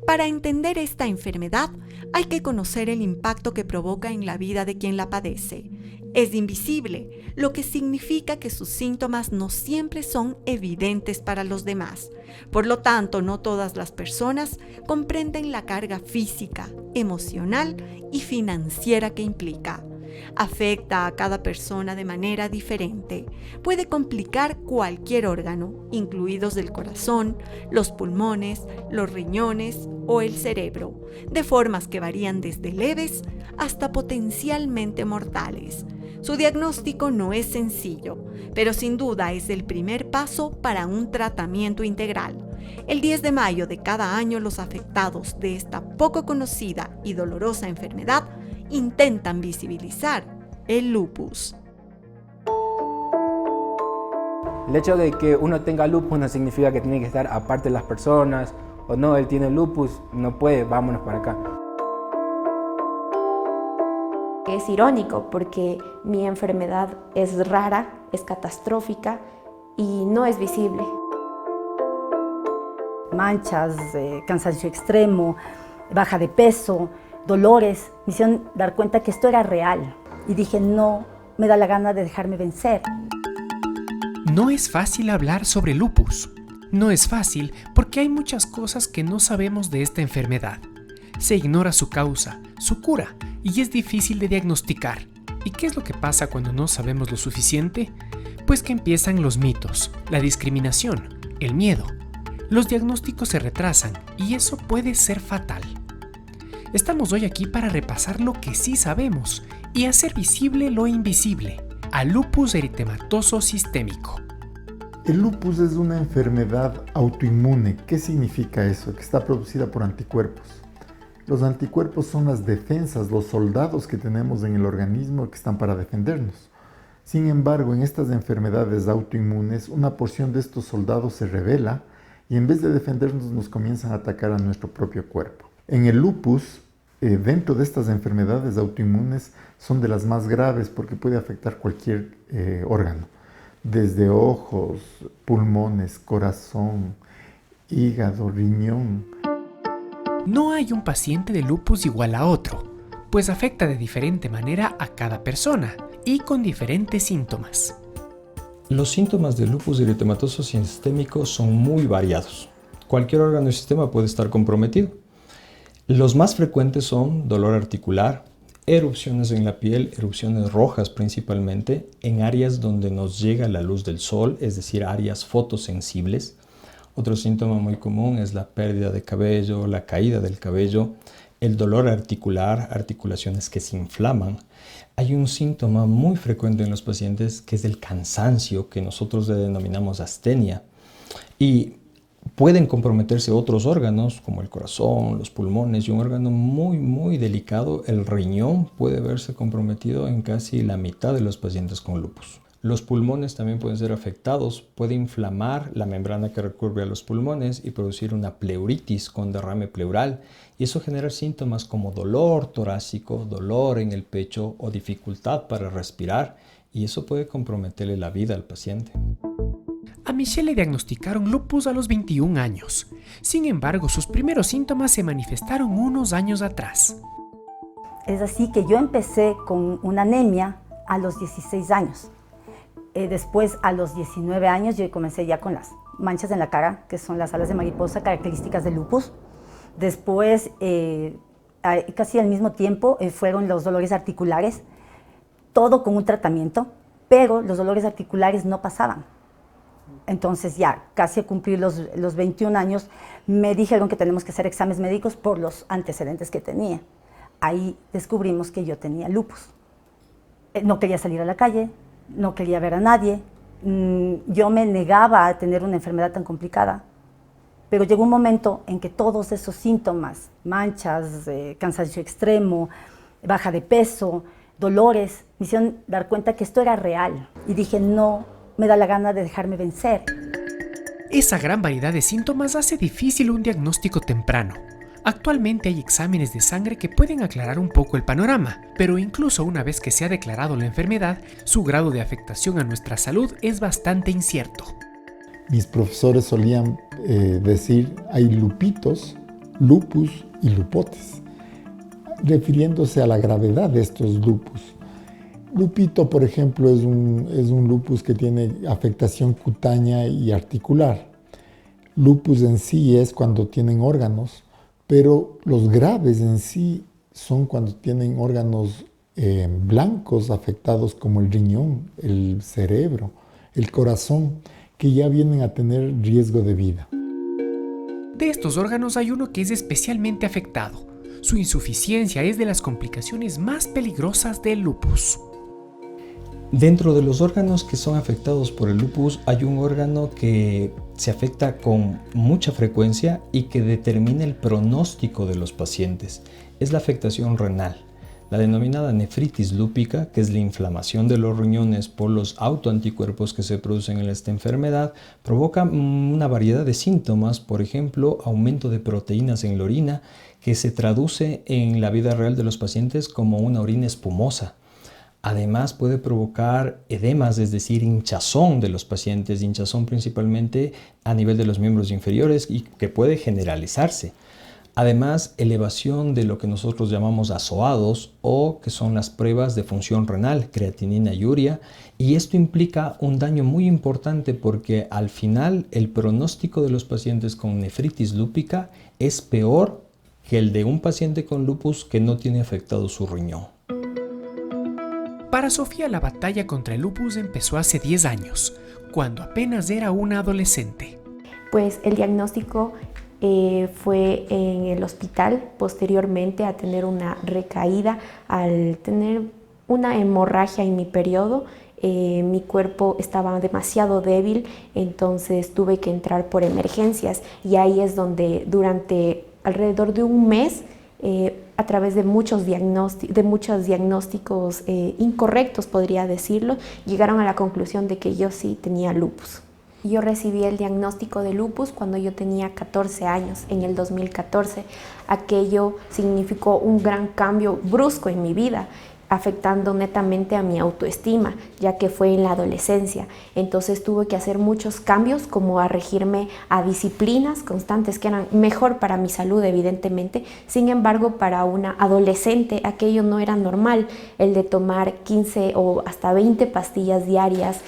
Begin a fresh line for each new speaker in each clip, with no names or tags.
Para entender esta enfermedad, hay que conocer el impacto que provoca en la vida de quien la padece. Es invisible, lo que significa que sus síntomas no siempre son evidentes para los demás. Por lo tanto, no todas las personas comprenden la carga física, emocional y financiera que implica. Afecta a cada persona de manera diferente. Puede complicar cualquier órgano, incluidos el corazón, los pulmones, los riñones o el cerebro, de formas que varían desde leves hasta potencialmente mortales. Su diagnóstico no es sencillo, pero sin duda es el primer paso para un tratamiento integral. El 10 de mayo de cada año, los afectados de esta poco conocida y dolorosa enfermedad intentan visibilizar el lupus.
El hecho de que uno tenga lupus no significa que tiene que estar aparte de las personas, o no, él tiene lupus, no puede, vámonos para acá.
Es irónico porque mi enfermedad es rara, es catastrófica y no es visible.
Manchas, cansancio extremo, baja de peso, dolores, me hicieron dar cuenta que esto era real. Y dije, no me da la gana de dejarme vencer.
No es fácil hablar sobre lupus. No es fácil porque hay muchas cosas que no sabemos de esta enfermedad. Se ignora su causa, su cura, y es difícil de diagnosticar. ¿Y qué es lo que pasa cuando no sabemos lo suficiente? Pues que empiezan los mitos, la discriminación, el miedo. Los diagnósticos se retrasan y eso puede ser fatal. Estamos hoy aquí para repasar lo que sí sabemos y hacer visible lo invisible, al lupus eritematoso sistémico.
El lupus es una enfermedad autoinmune. ¿Qué significa eso? Que está producida por anticuerpos. Los anticuerpos son las defensas, los soldados que tenemos en el organismo que están para defendernos. Sin embargo, en estas enfermedades autoinmunes, una porción de estos soldados se rebela y en vez de defendernos nos comienzan a atacar a nuestro propio cuerpo. En el lupus, dentro de estas enfermedades autoinmunes, son de las más graves porque puede afectar cualquier órgano, desde ojos, pulmones, corazón, hígado, riñón.
No hay un paciente de lupus igual a otro, pues afecta de diferente manera a cada persona y con diferentes síntomas.
Los síntomas del lupus eritematoso sistémico son muy variados. Cualquier órgano del sistema puede estar comprometido. Los más frecuentes son dolor articular, erupciones en la piel, erupciones rojas principalmente, en áreas donde nos llega la luz del sol, es decir, áreas fotosensibles. Otro síntoma muy común es la pérdida de cabello, la caída del cabello, el dolor articular, articulaciones que se inflaman. Hay un síntoma muy frecuente en los pacientes que es el cansancio, que nosotros le denominamos astenia. Y pueden comprometerse otros órganos como el corazón, los pulmones y un órgano muy delicado, el riñón, puede verse comprometido en casi la mitad de los pacientes con lupus. Los pulmones también pueden ser afectados, puede inflamar la membrana que recubre a los pulmones y producir una pleuritis con derrame pleural y eso genera síntomas como dolor torácico, dolor en el pecho o dificultad para respirar y eso puede comprometerle la vida al paciente.
A Michelle le diagnosticaron lupus a los 21 años. Sin embargo, sus primeros síntomas se manifestaron unos años atrás.
Es así que yo empecé con una anemia a los 16 años. Después, a los 19 años, yo comencé ya con las manchas en la cara, que son las alas de mariposa características del lupus. Después, casi al mismo tiempo, fueron los dolores articulares, todo con un tratamiento, pero los dolores articulares no pasaban. Entonces ya, casi a cumplir los 21 años, me dijeron que tenemos que hacer exámenes médicos por los antecedentes que tenía. Ahí descubrimos que yo tenía lupus. No quería salir a la calle, no quería ver a nadie, yo me negaba a tener una enfermedad tan complicada, pero llegó un momento en que todos esos síntomas, manchas, cansancio extremo, baja de peso, dolores, me hicieron dar cuenta que esto era real y dije, no me da la gana de dejarme vencer.
Esa gran variedad de síntomas hace difícil un diagnóstico temprano. Actualmente hay exámenes de sangre que pueden aclarar un poco el panorama, pero incluso una vez que se ha declarado la enfermedad, su grado de afectación a nuestra salud es bastante incierto.
Mis profesores solían decir, hay lupitos, lupus y lupotes, refiriéndose a la gravedad de estos lupus. Lupito, por ejemplo, es un lupus que tiene afectación cutánea y articular. Lupus en sí es cuando tienen órganos, pero los graves en sí son cuando tienen órganos blancos afectados como el riñón, el cerebro, el corazón, que ya vienen a tener riesgo de vida.
De estos órganos hay uno que es especialmente afectado. Su insuficiencia es de las complicaciones más peligrosas del lupus.
Dentro de los órganos que son afectados por el lupus hay un órgano que se afecta con mucha frecuencia y que determina el pronóstico de los pacientes. Es la afectación renal, la denominada nefritis lúpica, que es la inflamación de los riñones por los autoanticuerpos que se producen en esta enfermedad. Provoca una variedad de síntomas, por ejemplo, aumento de proteínas en la orina, que se traduce en la vida real de los pacientes como una orina espumosa. Además puede provocar edemas, es decir, hinchazón de los pacientes, hinchazón principalmente a nivel de los miembros inferiores y que puede generalizarse. Además, elevación de lo que nosotros llamamos azoados o que son las pruebas de función renal, creatinina y urea, y esto implica un daño muy importante porque al final el pronóstico de los pacientes con nefritis lúpica es peor que el de un paciente con lupus que no tiene afectado su riñón.
Para Sofía la batalla contra el lupus empezó hace 10 años, cuando apenas era una adolescente.
Pues el diagnóstico fue en el hospital, posteriormente a tener una recaída, al tener una hemorragia en mi periodo. Mi cuerpo estaba demasiado débil, entonces tuve que entrar por emergencias y ahí es donde durante alrededor de un mes a través de muchos diagnósticos incorrectos, podría decirlo, llegaron a la conclusión de que yo sí tenía lupus. Yo recibí el diagnóstico de lupus cuando yo tenía 14 años, en el 2014. Aquello significó un gran cambio brusco en mi vida, afectando netamente a mi autoestima, ya que fue en la adolescencia. Entonces tuve que hacer muchos cambios, como a regirme a disciplinas constantes que eran mejor para mi salud, evidentemente. Sin embargo, para una adolescente aquello no era normal, el de tomar 15 o hasta 20 pastillas diarias,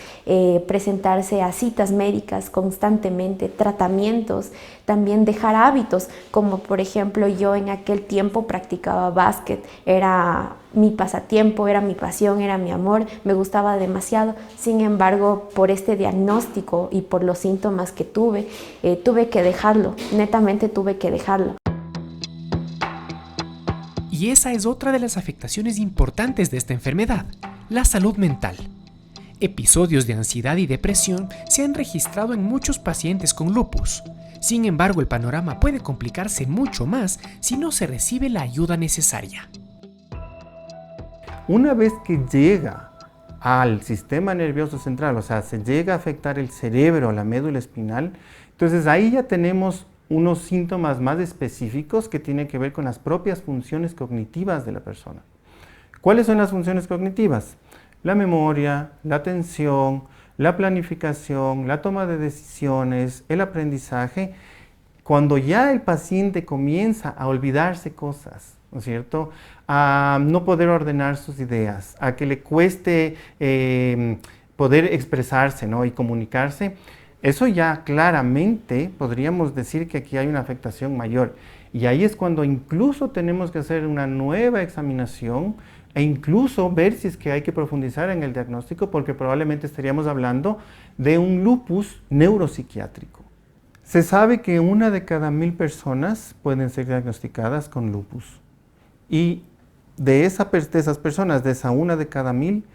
presentarse a citas médicas constantemente, tratamientos, también dejar hábitos, como por ejemplo yo en aquel tiempo practicaba básquet, era mi pasatiempo, era mi pasión, era mi amor, me gustaba demasiado. Sin embargo, por este diagnóstico y por los síntomas que tuve que dejarlo, netamente tuve que dejarlo.
Y esa es otra de las afectaciones importantes de esta enfermedad, la salud mental. Episodios de ansiedad y depresión se han registrado en muchos pacientes con lupus. Sin embargo, el panorama puede complicarse mucho más si no se recibe la ayuda necesaria.
Una vez que llega al sistema nervioso central, o sea, se llega a afectar el cerebro, la médula espinal, entonces ahí ya tenemos unos síntomas más específicos que tienen que ver con las propias funciones cognitivas de la persona. ¿Cuáles son las funciones cognitivas? La memoria, la atención, la planificación, la toma de decisiones, el aprendizaje. Cuando ya el paciente comienza a olvidarse cosas, ¿no es cierto?, a no poder ordenar sus ideas, a que le cueste poder expresarse, ¿no?, y comunicarse, eso ya claramente podríamos decir que aquí hay una afectación mayor. Y ahí es cuando incluso tenemos que hacer una nueva examinación e incluso ver si es que hay que profundizar en el diagnóstico, porque probablemente estaríamos hablando de un lupus neuropsiquiátrico. Se sabe que 1 de cada 1000 personas pueden ser diagnosticadas con lupus. Y de esas personas, de esa 1 de cada 1000,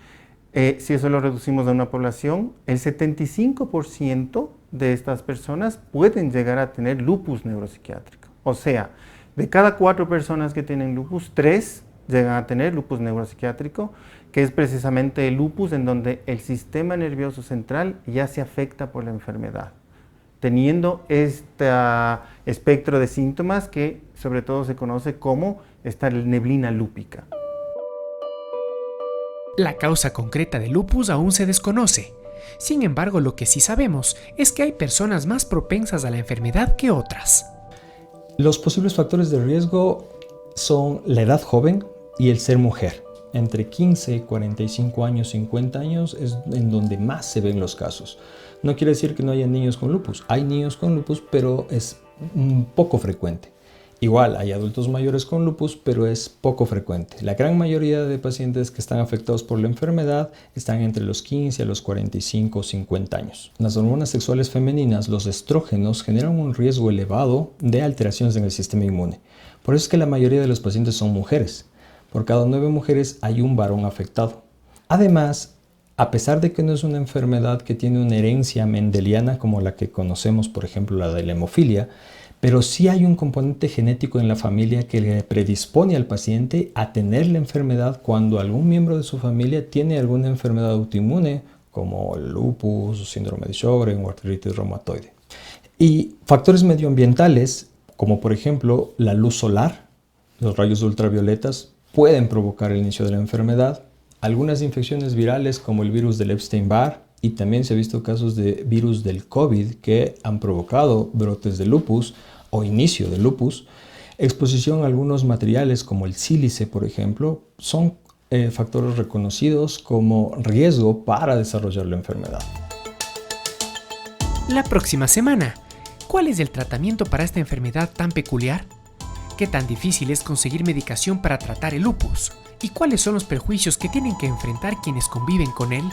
si eso lo reducimos a una población, el 75% de estas personas pueden llegar a tener lupus neuropsiquiátrico. O sea, de cada 4 personas que tienen lupus, 3 llegan a tener lupus neuropsiquiátrico, que es precisamente el lupus en donde el sistema nervioso central ya se afecta por la enfermedad, teniendo este espectro de síntomas que sobre todo se conoce como esta neblina lúpica.
La causa concreta del lupus aún se desconoce. Sin embargo, lo que sí sabemos es que hay personas más propensas a la enfermedad que otras.
Los posibles factores de riesgo son la edad joven y el ser mujer. Entre 15, 45 años, 50 años es en donde más se ven los casos. No quiere decir que no haya niños con lupus. Hay niños con lupus, pero es poco frecuente. Igual hay adultos mayores con lupus, pero es poco frecuente. La gran mayoría de pacientes que están afectados por la enfermedad están entre los 15 a los 45 o 50 años. Las hormonas sexuales femeninas, los estrógenos, generan un riesgo elevado de alteraciones en el sistema inmune. Por eso es que la mayoría de los pacientes son mujeres. Por cada 9 mujeres hay un varón afectado. Además, a pesar de que no es una enfermedad que tiene una herencia mendeliana como la que conocemos, por ejemplo, la de la hemofilia, pero sí hay un componente genético en la familia que le predispone al paciente a tener la enfermedad cuando algún miembro de su familia tiene alguna enfermedad autoinmune, como el lupus, síndrome de Sjögren o artritis reumatoide. Y factores medioambientales, como por ejemplo la luz solar, los rayos ultravioletas, pueden provocar el inicio de la enfermedad. Algunas infecciones virales, como el virus del Epstein-Barr, y también se ha visto casos de virus del COVID que han provocado brotes de lupus o inicio de lupus. Exposición a algunos materiales como el sílice, por ejemplo, son factores reconocidos como riesgo para desarrollar la enfermedad.
La próxima semana, ¿cuál es el tratamiento para esta enfermedad tan peculiar? ¿Qué tan difícil es conseguir medicación para tratar el lupus? ¿Y cuáles son los perjuicios que tienen que enfrentar quienes conviven con él?